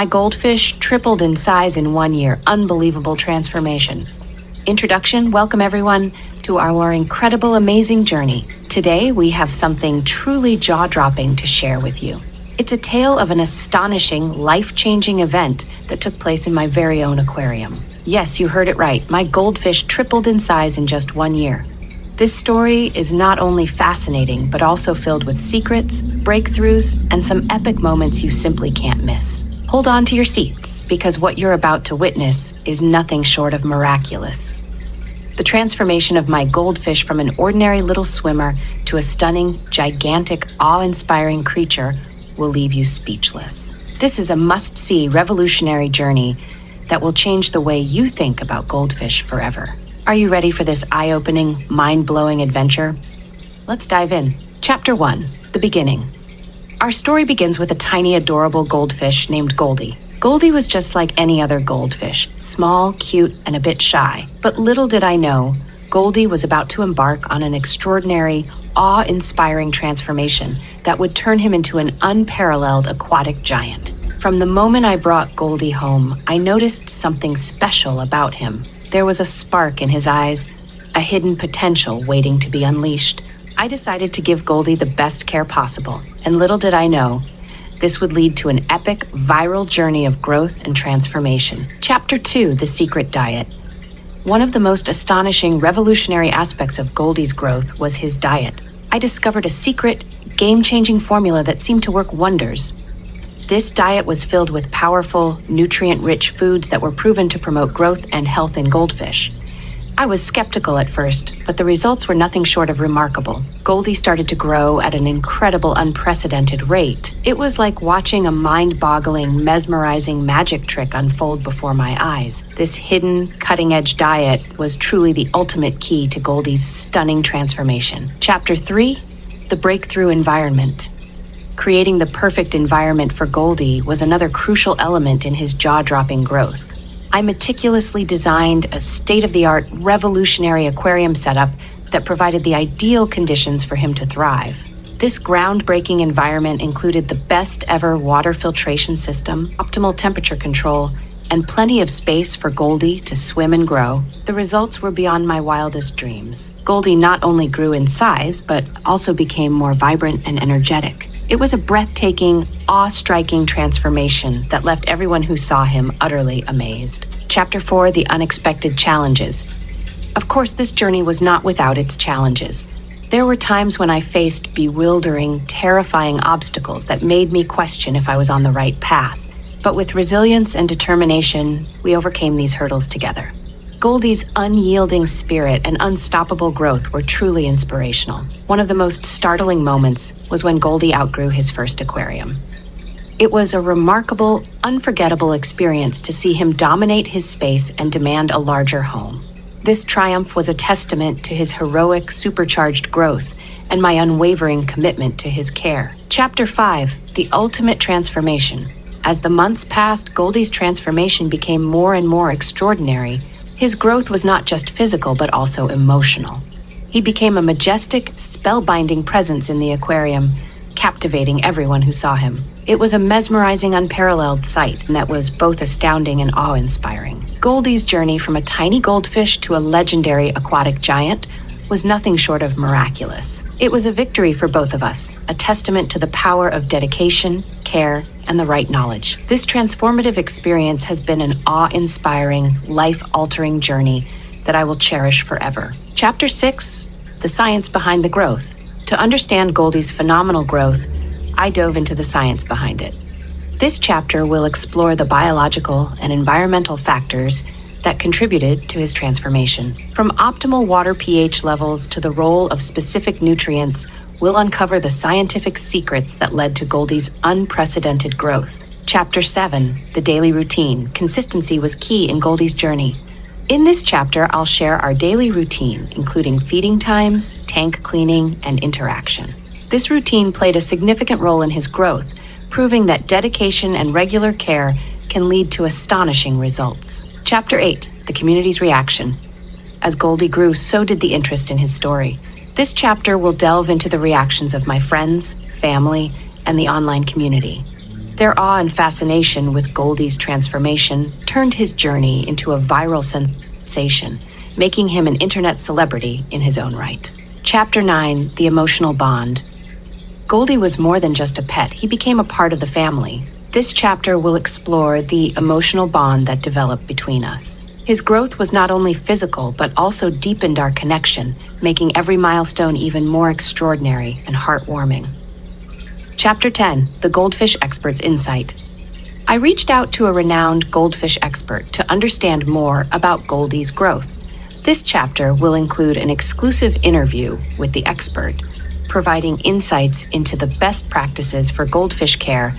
My goldfish tripled in size in 1 year. Unbelievable transformation. Introduction, welcome everyone to our incredible, amazing journey. Today we have something truly jaw-dropping to share with you. It's a tale of an astonishing, life-changing event that took place in my very own aquarium. Yes, you heard it right. My goldfish tripled in size in just 1 year. This story is not only fascinating, but also filled with secrets, breakthroughs, and some epic moments you simply can't miss. Hold on to your seats, because what you're about to witness is nothing short of miraculous. The transformation of my goldfish from an ordinary little swimmer to a stunning, gigantic, awe-inspiring creature will leave you speechless. This is a must-see, revolutionary journey that will change the way you think about goldfish forever. Are you ready for this eye-opening, mind-blowing adventure? Let's dive in. Chapter 1, The Beginning. Our story begins with a tiny, adorable goldfish named Goldie. Goldie was just like any other goldfish, small, cute, and a bit shy. But little did I know, Goldie was about to embark on an extraordinary, awe-inspiring transformation that would turn him into an unparalleled aquatic giant. From the moment I brought Goldie home, I noticed something special about him. There was a spark in his eyes, a hidden potential waiting to be unleashed. I decided to give Goldie the best care possible, and little did I know, this would lead to an epic, viral journey of growth and transformation. Chapter 2, The Secret Diet. One of the most astonishing, revolutionary aspects of Goldie's growth was his diet. I discovered a secret, game-changing formula that seemed to work wonders. This diet was filled with powerful, nutrient-rich foods that were proven to promote growth and health in goldfish. I was skeptical at first, but the results were nothing short of remarkable. Goldie started to grow at an incredible, unprecedented rate. It was like watching a mind-boggling, mesmerizing magic trick unfold before my eyes. This hidden, cutting-edge diet was truly the ultimate key to Goldie's stunning transformation. Chapter 3, The Breakthrough Environment. Creating the perfect environment for Goldie was another crucial element in his jaw-dropping growth. I meticulously designed a state-of-the-art, revolutionary aquarium setup that provided the ideal conditions for him to thrive. This groundbreaking environment included the best-ever water filtration system, optimal temperature control, and plenty of space for Goldie to swim and grow. The results were beyond my wildest dreams. Goldie not only grew in size, but also became more vibrant and energetic. It was a breathtaking, awe-striking transformation that left everyone who saw him utterly amazed. Chapter 4, The Unexpected Challenges. Of course, this journey was not without its challenges. There were times when I faced bewildering, terrifying obstacles that made me question if I was on the right path. But with resilience and determination, we overcame these hurdles together. Goldie's unyielding spirit and unstoppable growth were truly inspirational. One of the most startling moments was when Goldie outgrew his first aquarium. It was a remarkable, unforgettable experience to see him dominate his space and demand a larger home. This triumph was a testament to his heroic, supercharged growth and my unwavering commitment to his care. Chapter 5, The Ultimate Transformation. As the months passed, Goldie's transformation became more and more extraordinary. His growth was not just physical, but also emotional. He became a majestic, spellbinding presence in the aquarium, captivating everyone who saw him. It was a mesmerizing, unparalleled sight that was both astounding and awe-inspiring. Goldie's journey from a tiny goldfish to a legendary aquatic giant was nothing short of miraculous. It was a victory for both of us, a testament to the power of dedication, care, and the right knowledge. This transformative experience has been an awe-inspiring, life-altering journey that I will cherish forever. Chapter 6, The Science Behind the Growth. To understand Goldie's phenomenal growth, I dove into the science behind it. This chapter will explore the biological and environmental factors that contributed to his transformation. From optimal water pH levels to the role of specific nutrients, we'll uncover the scientific secrets that led to Goldie's unprecedented growth. Chapter 7, The Daily Routine. Consistency was key in Goldie's journey. In this chapter, I'll share our daily routine, including feeding times, tank cleaning, and interaction. This routine played a significant role in his growth, proving that dedication and regular care can lead to astonishing results. Chapter 8, The Community's Reaction. As Goldie grew, so did the interest in his story. This chapter will delve into the reactions of my friends, family, and the online community. Their awe and fascination with Goldie's transformation turned his journey into a viral sensation, making him an internet celebrity in his own right. Chapter 9, The Emotional Bond. Goldie was more than just a pet, he became a part of the family. This chapter will explore the emotional bond that developed between us. His growth was not only physical, but also deepened our connection, making every milestone even more extraordinary and heartwarming. Chapter 10, The Goldfish Expert's Insight. I reached out to a renowned goldfish expert to understand more about Goldie's growth. This chapter will include an exclusive interview with the expert, providing insights into the best practices for goldfish care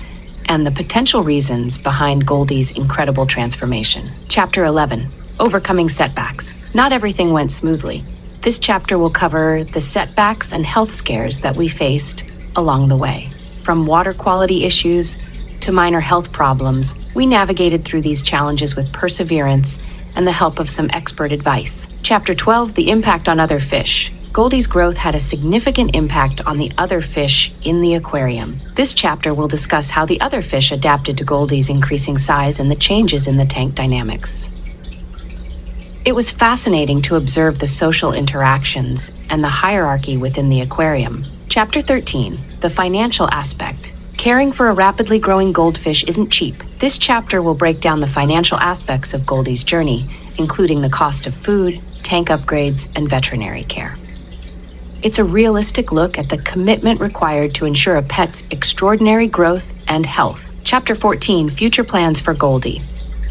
and the potential reasons behind Goldie's incredible transformation. Chapter 11, Overcoming Setbacks. Not everything went smoothly. This chapter will cover the setbacks and health scares that we faced along the way. From water quality issues to minor health problems, we navigated through these challenges with perseverance and the help of some expert advice. Chapter 12, The Impact on Other Fish. Goldie's growth had a significant impact on the other fish in the aquarium. This chapter will discuss how the other fish adapted to Goldie's increasing size and the changes in the tank dynamics. It was fascinating to observe the social interactions and the hierarchy within the aquarium. Chapter 13, The Financial Aspect. Caring for a rapidly growing goldfish isn't cheap. This chapter will break down the financial aspects of Goldie's journey, including the cost of food, tank upgrades, and veterinary care. It's a realistic look at the commitment required to ensure a pet's extraordinary growth and health. Chapter 14, Future Plans for Goldie.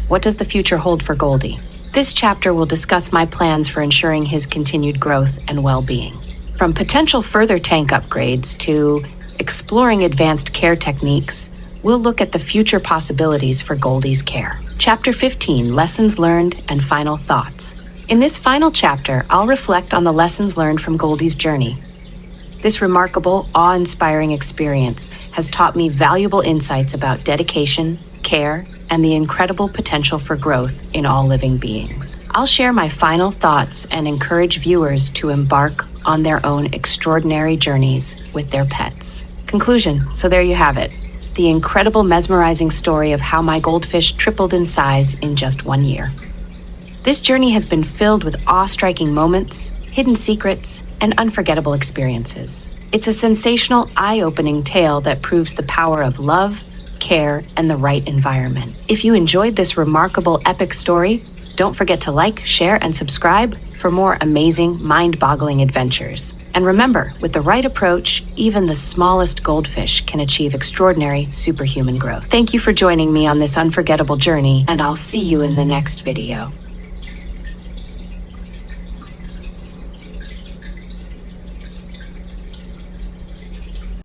What does the future hold for Goldie? This chapter will discuss my plans for ensuring his continued growth and well-being. From potential further tank upgrades to exploring advanced care techniques, we'll look at the future possibilities for Goldie's care. Chapter 15, Lessons Learned and Final Thoughts. In this final chapter, I'll reflect on the lessons learned from Goldie's journey. This remarkable, awe-inspiring experience has taught me valuable insights about dedication, care, and the incredible potential for growth in all living beings. I'll share my final thoughts and encourage viewers to embark on their own extraordinary journeys with their pets. Conclusion. So there you have it. The incredible, mesmerizing story of how my goldfish tripled in size in just 1 year. This journey has been filled with awe-striking moments, hidden secrets, and unforgettable experiences. It's a sensational, eye-opening tale that proves the power of love, care, and the right environment. If you enjoyed this remarkable, epic story, don't forget to like, share, and subscribe for more amazing, mind-boggling adventures. And remember, with the right approach, even the smallest goldfish can achieve extraordinary, superhuman growth. Thank you for joining me on this unforgettable journey, and I'll see you in the next video.